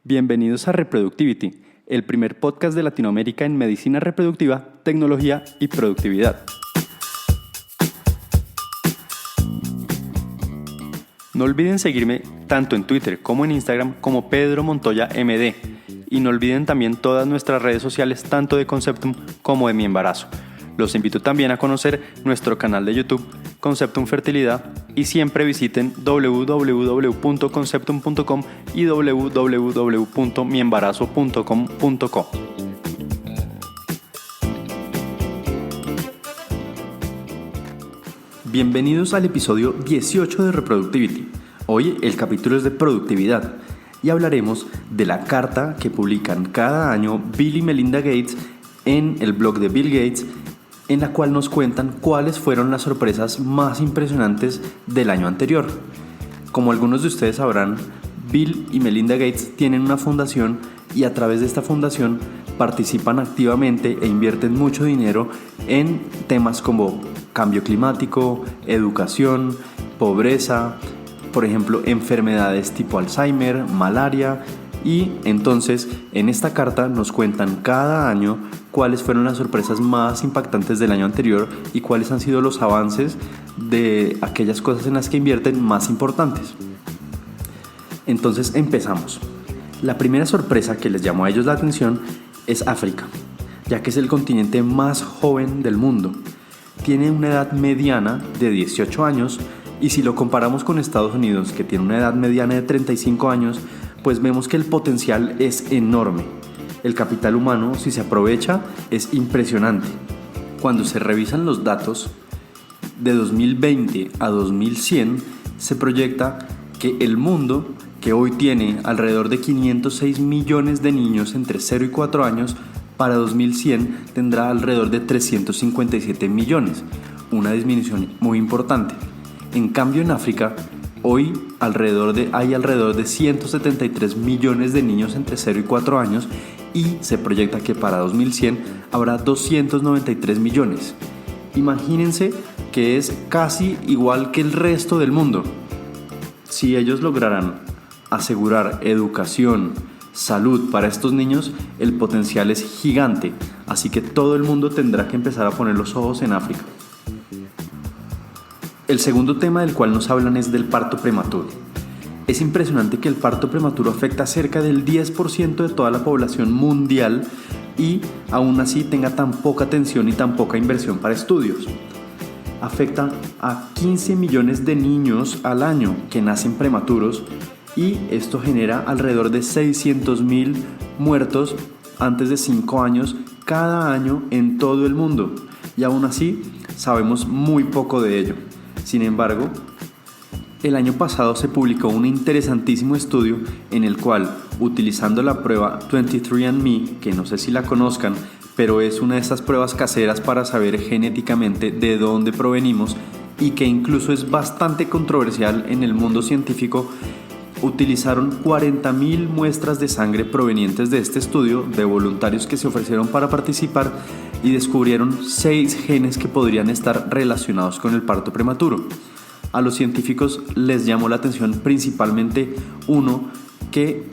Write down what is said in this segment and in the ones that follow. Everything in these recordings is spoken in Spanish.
Bienvenidos a Reproductivity, el primer podcast de Latinoamérica en medicina reproductiva, tecnología y productividad. No olviden seguirme tanto en Twitter como en Instagram como Pedro Montoya MD. Y no olviden también todas nuestras redes sociales, tanto de Conceptum como de Mi Embarazo. Los invito también a conocer nuestro canal de YouTube, Conceptum Fertilidad, y siempre visiten www.conceptum.com y www.miembarazo.com.co. Bienvenidos al episodio 18 de Reproductivity. Hoy el capítulo es de productividad y hablaremos de la carta que publican cada año Bill y Melinda Gates en el blog de Bill Gates, en la cual nos cuentan cuáles fueron las sorpresas más impresionantes del año anterior. Como algunos de ustedes sabrán, Bill y Melinda Gates tienen una fundación y a través de esta fundación participan activamente e invierten mucho dinero en temas como cambio climático, educación, pobreza, por ejemplo, enfermedades tipo Alzheimer, malaria. Y entonces en esta carta nos cuentan cada año cuáles fueron las sorpresas más impactantes del año anterior y cuáles han sido los avances de aquellas cosas en las que invierten más importantes. Entonces empezamos. La primera sorpresa que les llamó a ellos la atención es África, ya que es el continente más joven del mundo. Tiene una edad mediana de 18 años y si lo comparamos con Estados Unidos, que tiene una edad mediana de 35 años, pues vemos que el potencial es enorme. El capital humano, si se aprovecha, es impresionante. Cuando se revisan los datos, de 2020 a 2100, se proyecta que el mundo, que hoy tiene alrededor de 506 millones de niños entre 0 y 4 años, para 2100 tendrá alrededor de 357 millones, una disminución muy importante. En cambio, en África, hoy hay alrededor de 173 millones de niños entre 0 y 4 años y se proyecta que para 2100 habrá 293 millones. Imagínense que es casi igual que el resto del mundo. Si ellos lograran asegurar educación, salud para estos niños, el potencial es gigante, así que todo el mundo tendrá que empezar a poner los ojos en África. El segundo tema del cual nos hablan es del parto prematuro. Es impresionante que el parto prematuro afecta a cerca del 10% de toda la población mundial y aún así tenga tan poca atención y tan poca inversión para estudios. Afecta a 15 millones de niños al año que nacen prematuros y esto genera alrededor de 600,000 muertos antes de 5 años cada año en todo el mundo y aún así sabemos muy poco de ello. Sin embargo, el año pasado se publicó un interesantísimo estudio en el cual, utilizando la prueba 23andMe, que no sé si la conozcan, pero es una de estas pruebas caseras para saber genéticamente de dónde provenimos y que incluso es bastante controversial en el mundo científico, utilizaron 40,000 muestras de sangre provenientes de este estudio de voluntarios que se ofrecieron para participar y descubrieron 6 genes que podrían estar relacionados con el parto prematuro. A los científicos les llamó la atención principalmente uno que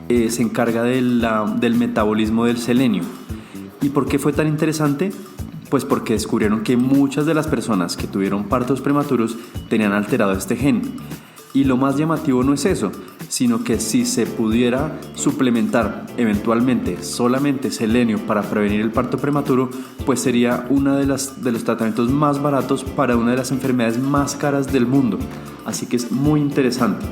se encarga del metabolismo del selenio. ¿Y por qué fue tan interesante? Pues porque descubrieron que muchas de las personas que tuvieron partos prematuros tenían alterado este gen. Y lo más llamativo no es eso, sino que si se pudiera suplementar eventualmente solamente selenio para prevenir el parto prematuro, pues sería uno de los tratamientos más baratos para una de las enfermedades más caras del mundo. Así que es muy interesante.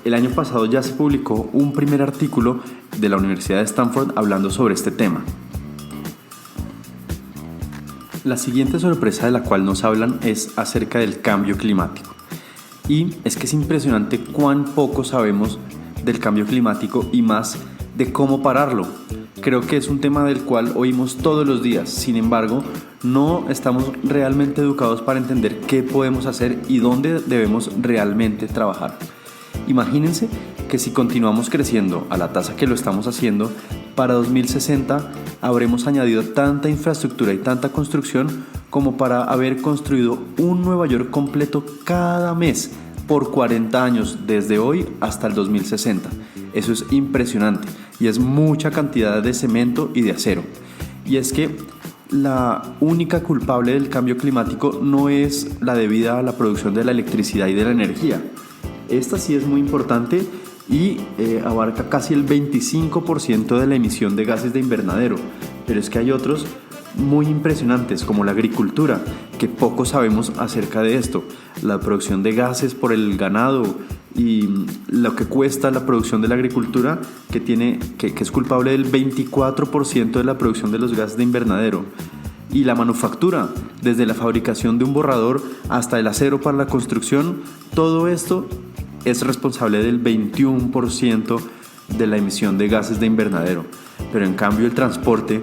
El año pasado ya se publicó un primer artículo de la Universidad de Stanford hablando sobre este tema. La siguiente sorpresa de la cual nos hablan es acerca del cambio climático. Y es que es impresionante cuán poco sabemos del cambio climático y más de cómo pararlo. Creo que es un tema del cual oímos todos los días, sin embargo, no estamos realmente educados para entender qué podemos hacer y dónde debemos realmente trabajar. Imagínense que si continuamos creciendo a la tasa que lo estamos haciendo, para 2060 habremos añadido tanta infraestructura y tanta construcción como para haber construido un Nueva York completo cada mes, por 40 años, desde hoy hasta el 2060. Eso es impresionante y es mucha cantidad de cemento y de acero. Y es que la única culpable del cambio climático no es la debida a la producción de la electricidad y de la energía. Esta sí es muy importante y abarca casi el 25% de la emisión de gases de invernadero, pero es que hay otros muy impresionantes como la agricultura, que poco sabemos acerca de esto, la producción de gases por el ganado y lo que cuesta la producción de la agricultura, que es culpable del 24% de la producción de los gases de invernadero. Y la manufactura, desde la fabricación de un borrador hasta el acero para la construcción, todo esto es responsable del 21% de la emisión de gases de invernadero. Pero en cambio el transporte,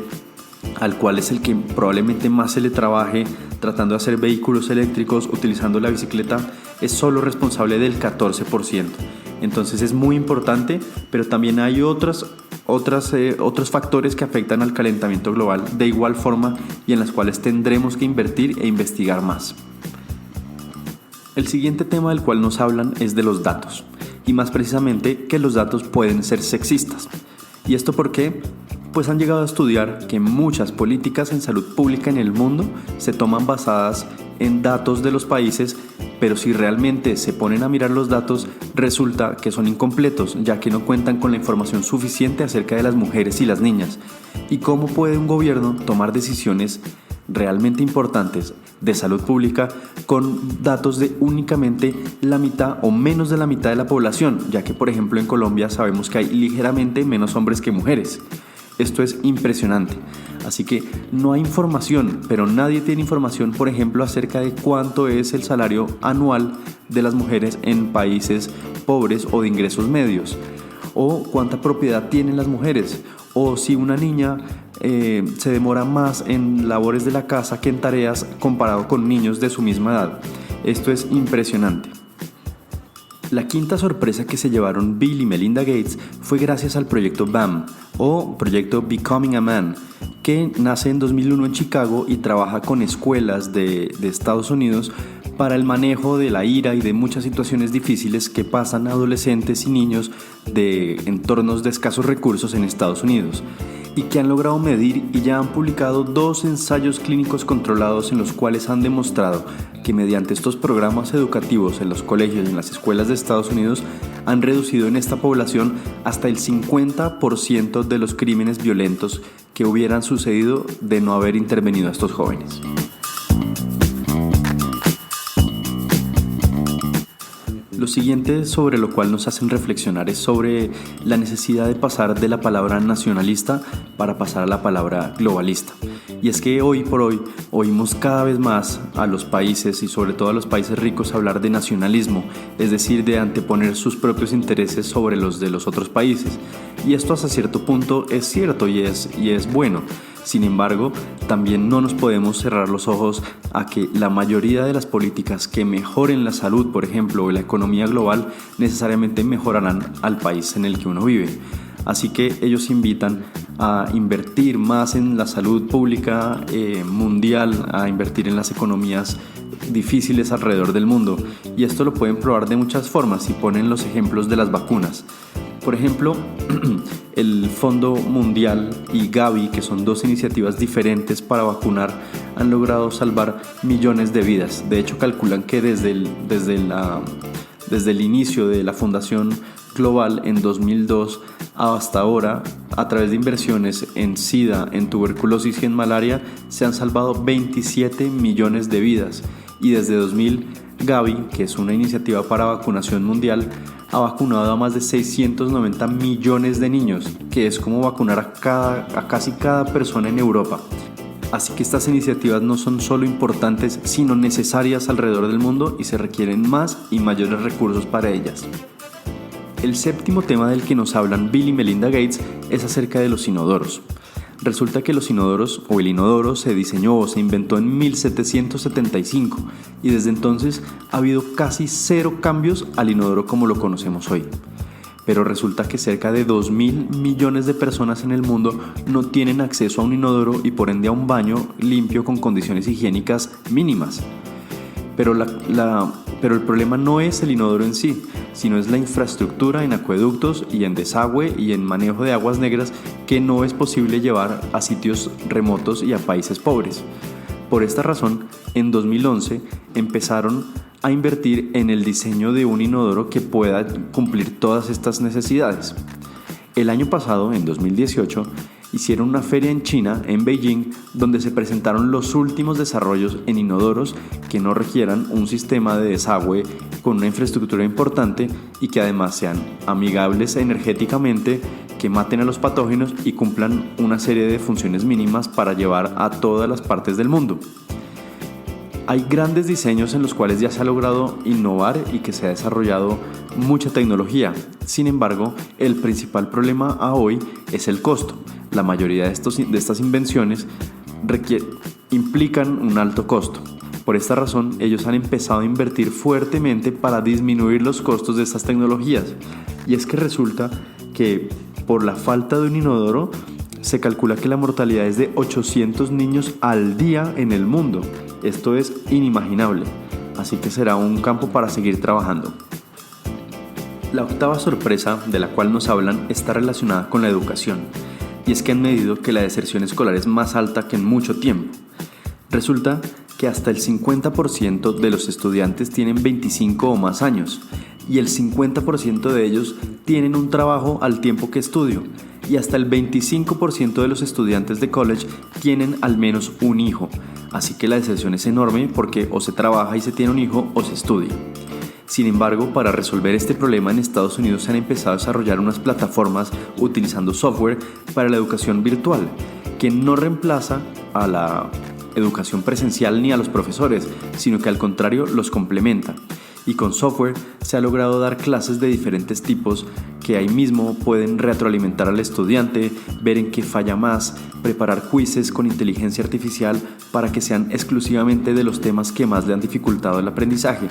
al cual es el que probablemente más se le trabaje tratando de hacer vehículos eléctricos utilizando la bicicleta, es solo responsable del 14%. Entonces es muy importante, pero también hay otros factores que afectan al calentamiento global de igual forma y en las cuales tendremos que invertir e investigar más. El siguiente tema del cual nos hablan es de los datos, y más precisamente que los datos pueden ser sexistas. ¿Y esto por qué? Pues han llegado a estudiar que muchas políticas en salud pública en el mundo se toman basadas en datos de los países, pero si realmente se ponen a mirar los datos, resulta que son incompletos, ya que no cuentan con la información suficiente acerca de las mujeres y las niñas. ¿Y cómo puede un gobierno tomar decisiones realmente importantes de salud pública con datos de únicamente la mitad o menos de la mitad de la población, ya que por ejemplo en Colombia sabemos que hay ligeramente menos hombres que mujeres? Esto es impresionante. Así que no hay información, pero nadie tiene información, por ejemplo, acerca de cuánto es el salario anual de las mujeres en países pobres o de ingresos medios, o cuánta propiedad tienen las mujeres, o si una niña se demora más en labores de la casa que en tareas comparado con niños de su misma edad. Esto es impresionante. La quinta sorpresa que se llevaron Bill y Melinda Gates fue gracias al proyecto BAM, o proyecto Becoming a Man, que nace en 2001 en Chicago y trabaja con escuelas de Estados Unidos para el manejo de la ira y de muchas situaciones difíciles que pasan adolescentes y niños de entornos de escasos recursos en Estados Unidos, y que han logrado medir y ya han publicado 2 ensayos clínicos controlados en los cuales han demostrado que mediante estos programas educativos en los colegios y en las escuelas de Estados Unidos han reducido en esta población hasta el 50% de los crímenes violentos que hubieran sucedido de no haber intervenido a estos jóvenes. Lo siguiente sobre lo cual nos hacen reflexionar es sobre la necesidad de pasar de la palabra nacionalista para pasar a la palabra globalista. Y es que hoy por hoy oímos cada vez más a los países y sobre todo a los países ricos hablar de nacionalismo, es decir, de anteponer sus propios intereses sobre los de los otros países. Y esto hasta cierto punto es cierto y es bueno. Sin embargo, también no nos podemos cerrar los ojos a que la mayoría de las políticas que mejoren la salud, por ejemplo, o la economía global, necesariamente mejorarán al país en el que uno vive. Así que ellos invitan a invertir más en la salud pública mundial, a invertir en las economías difíciles alrededor del mundo. Y esto lo pueden probar de muchas formas y ponen los ejemplos de las vacunas. Por ejemplo, el Fondo Mundial y Gavi, que son 2 iniciativas diferentes para vacunar, han logrado salvar millones de vidas. De hecho, calculan que desde el inicio de la Fundación Global en 2002 hasta ahora, a través de inversiones en SIDA, en tuberculosis y en malaria, se han salvado 27 millones de vidas. Y desde 2000, Gavi, que es una iniciativa para vacunación mundial, ha vacunado a más de 690 millones de niños, que es como vacunar a casi cada persona en Europa. Así que estas iniciativas no son solo importantes, sino necesarias alrededor del mundo y se requieren más y mayores recursos para ellas. El séptimo tema del que nos hablan Bill y Melinda Gates es acerca de los inodoros. Resulta que los inodoros o el inodoro se diseñó o se inventó en 1775 y desde entonces ha habido casi 0 cambios al inodoro como lo conocemos hoy. Pero resulta que cerca de 2.000 millones de personas en el mundo no tienen acceso a un inodoro y por ende a un baño limpio con condiciones higiénicas mínimas. Pero Pero el problema no es el inodoro en sí, sino es la infraestructura en acueductos y en desagüe y en manejo de aguas negras que no es posible llevar a sitios remotos y a países pobres. Por esta razón, en 2011 empezaron a invertir en el diseño de un inodoro que pueda cumplir todas estas necesidades. El año pasado, en 2018, hicieron una feria en China, en Beijing, donde se presentaron los últimos desarrollos en inodoros que no requieran un sistema de desagüe con una infraestructura importante y que además sean amigables energéticamente, que maten a los patógenos y cumplan una serie de funciones mínimas para llevar a todas las partes del mundo. Hay grandes diseños en los cuales ya se ha logrado innovar y que se ha desarrollado mucha tecnología. Sin embargo, el principal problema a hoy es el costo. La mayoría de estas invenciones implican un alto costo. Por esta razón, ellos han empezado a invertir fuertemente para disminuir los costos de estas tecnologías. Y es que resulta que por la falta de un inodoro, se calcula que la mortalidad es de 800 niños al día en el mundo. Esto es inimaginable, así que será un campo para seguir trabajando. La octava sorpresa de la cual nos hablan está relacionada con la educación, y es que han medido que la deserción escolar es más alta que en mucho tiempo. Resulta que hasta el 50% de los estudiantes tienen 25 o más años, y el 50% de ellos tienen un trabajo al tiempo que estudio, y hasta el 25% de los estudiantes de college tienen al menos un hijo. Así que la deserción es enorme porque o se trabaja y se tiene un hijo o se estudia. Sin embargo, para resolver este problema en Estados Unidos se han empezado a desarrollar unas plataformas utilizando software para la educación virtual, que no reemplaza a la educación presencial ni a los profesores, sino que al contrario los complementa. Y con software se ha logrado dar clases de diferentes tipos que ahí mismo pueden retroalimentar al estudiante, ver en qué falla más, preparar quizzes con inteligencia artificial para que sean exclusivamente de los temas que más le han dificultado el aprendizaje.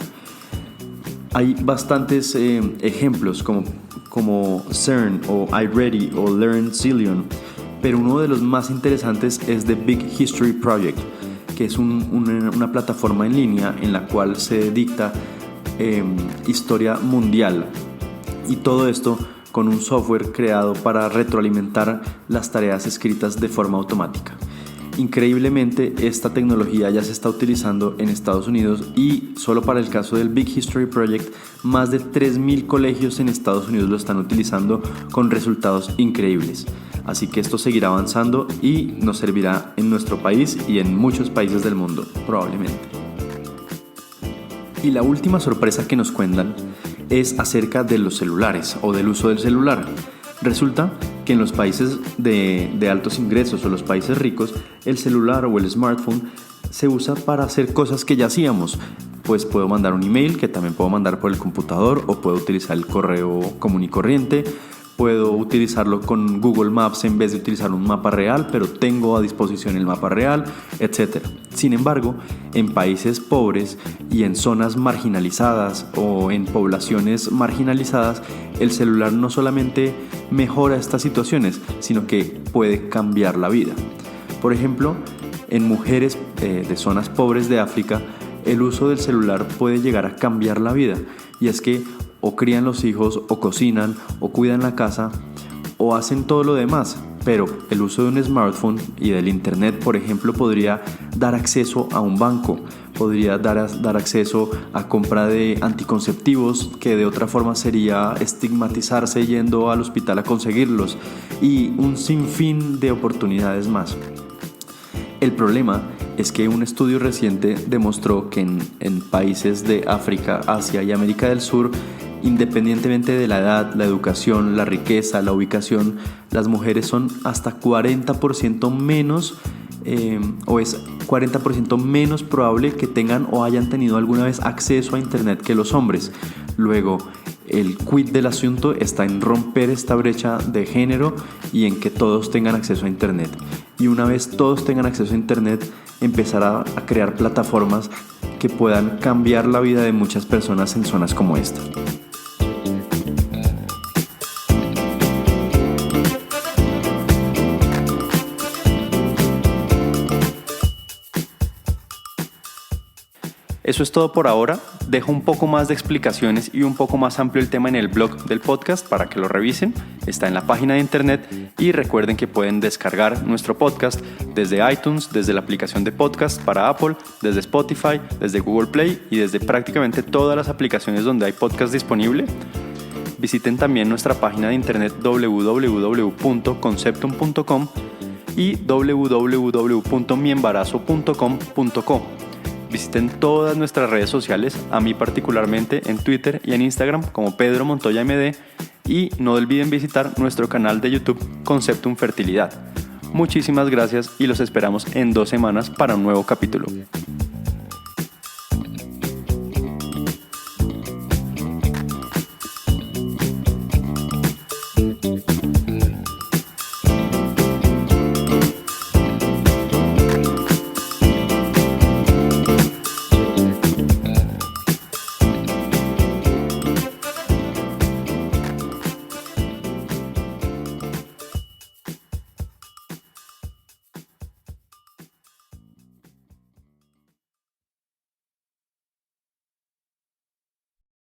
Hay bastantes ejemplos como CERN o iReady o LearnZillion, pero uno de los más interesantes es The Big History Project, que es una plataforma en línea en la cual se dicta historia mundial, y todo esto con un software creado para retroalimentar las tareas escritas de forma automática. Increíblemente, esta tecnología ya se está utilizando en Estados Unidos y solo para el caso del Big History Project, más de 3.000 colegios en Estados Unidos lo están utilizando con resultados increíbles. Así que esto seguirá avanzando y nos servirá en nuestro país y en muchos países del mundo, probablemente. Y la última sorpresa que nos cuentan es acerca de los celulares o del uso del celular. Resulta que en los países de altos ingresos o los países ricos, el celular o el smartphone se usa para hacer cosas que ya hacíamos. Pues puedo mandar un email, que también puedo mandar por el computador, o puedo utilizar el correo común y corriente. Puedo utilizarlo con Google Maps en vez de utilizar un mapa real, pero tengo a disposición el mapa real, etc. Sin embargo, en países pobres y en zonas marginalizadas o en poblaciones marginalizadas, el celular no solamente mejora estas situaciones, sino que puede cambiar la vida. Por ejemplo, en mujeres de zonas pobres de África, el uso del celular puede llegar a cambiar la vida, y es que o crían los hijos, o cocinan, o cuidan la casa, o hacen todo lo demás. Pero el uso de un smartphone y del internet, por ejemplo, podría dar acceso a un banco, podría dar acceso a compra de anticonceptivos, que de otra forma sería estigmatizarse yendo al hospital a conseguirlos, y un sinfín de oportunidades más. El problema es que un estudio reciente demostró que en países de África, Asia y América del Sur, independientemente de la edad, la educación, la riqueza, la ubicación, las mujeres son hasta 40% menos o es 40% menos probable que tengan o hayan tenido alguna vez acceso a internet que los hombres. Luego, el quid del asunto está en romper esta brecha de género y en que todos tengan acceso a internet. Y una vez todos tengan acceso a internet, empezar a crear plataformas que puedan cambiar la vida de muchas personas en zonas como esta. Eso es todo por ahora. Dejo un poco más de explicaciones y un poco más amplio el tema en el blog del podcast para que lo revisen. Está en la página de internet y recuerden que pueden descargar nuestro podcast desde iTunes, desde la aplicación de podcast para Apple, desde Spotify, desde Google Play y desde prácticamente todas las aplicaciones donde hay podcast disponible. Visiten también nuestra página de internet www.conceptum.com y www.miembarazo.com.co. Visiten todas nuestras redes sociales, a mí particularmente en Twitter y en Instagram como Pedro Montoya MD, y no olviden visitar nuestro canal de YouTube Conceptum Fertilidad. Muchísimas gracias y los esperamos en 2 semanas para un nuevo capítulo.